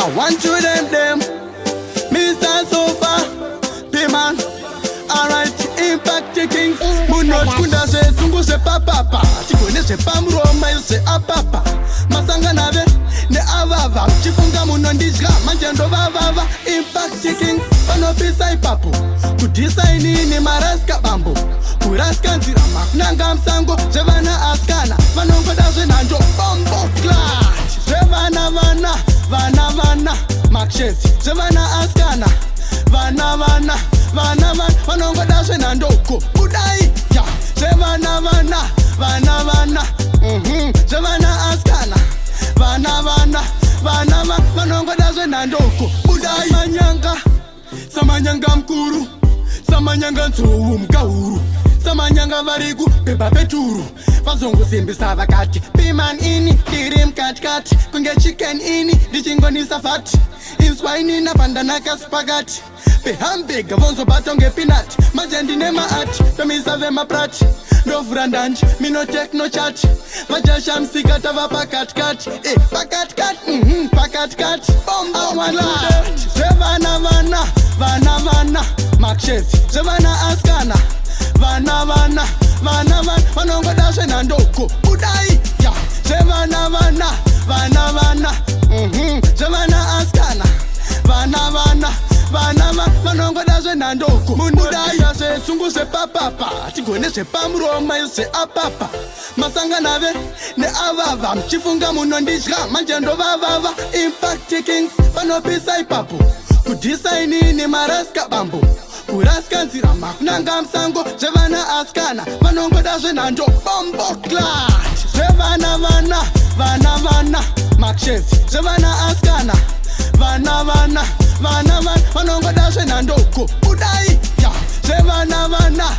I want to them Mr. Sofa P-Man. Alright, impact kings Munot kunda se zungu se papapa Chikone se pamroma se apapa Masanga nave ne avava Chifunga munondijga manjendo vavava Impact kings Panopisa ipapo Kudisaini ni maraska bambo Kuraska nzira makunanga msango Jevana askana Manongo daze nanjo bombo clutch Jevana vana Makshezi Jevana askana Vana Manongo daze nandoko Udai ya Jevana vana Jevana askana Vana Manongo daze nandoko Udai Samanyanga mkuru Samanyanga nsuwu mkauru Samanyanga varigu pepa peturu Vazongo simbisa vakati P-Man ini dirim katikati Kunge chicken ini dichingonisa fati Inswaini na pandanaka spagati Pehambega vonzo batonge peanut Majendi nema ati Tomisa vema prati Ndovrandanji Mino techno chat Vajasha msikata vapa katikati Pakatikati Pakatikati Bombo clutch Jevana vana Makshezi Jevana askana Vana Manongo daze nandoko Udai ya Jevana vana Jevana askana Vana Manongo daze nandoko Udai ya se zungu se papapa Chigone se pamroma se apapa Masanga nave ne avava Chifunga munondijga manjendo vavava Impact kings Panopisa ipapo Kudisaini ni maraska bambo Kuraska nzira makunanga msango Jevana askana Manongo daze nanjo bombo clutch Jevana vana Makshezi Jevana askana Vana Manongo daze nandoko Udai ya Jevana vana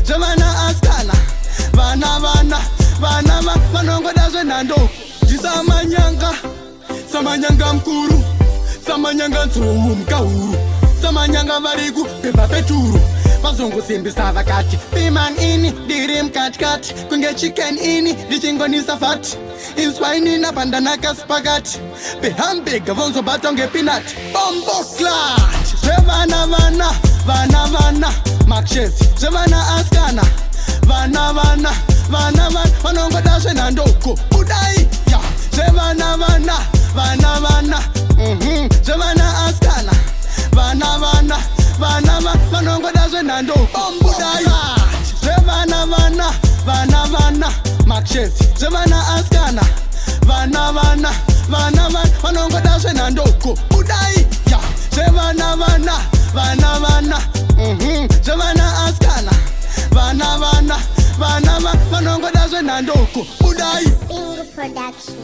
Jevana askana Vana Manongo daze nandoko Samanyanga mkuru Samanyanga nsuwu mkauru Samanyanga varigu pepa peturu Vazongo simbisa vakati P-Man ini dirim katikati Kunge chicken ini dichingonisa fati Inswaini na pandanaka spagati Pehambega vonzo batonge peanut Bombo clutch Jevana vana Makshezi Jevana askana Vana Manongo daze nandoko Udai ya Jevana vana Jevana askana Vana Manongo daze nandoko Udai Jevana vana Makshezi Jevana askana Vana Manongo daze nandoko Udai ya Jevana vana Jevana askana Vana Manongo daze nandoko Udai Single production.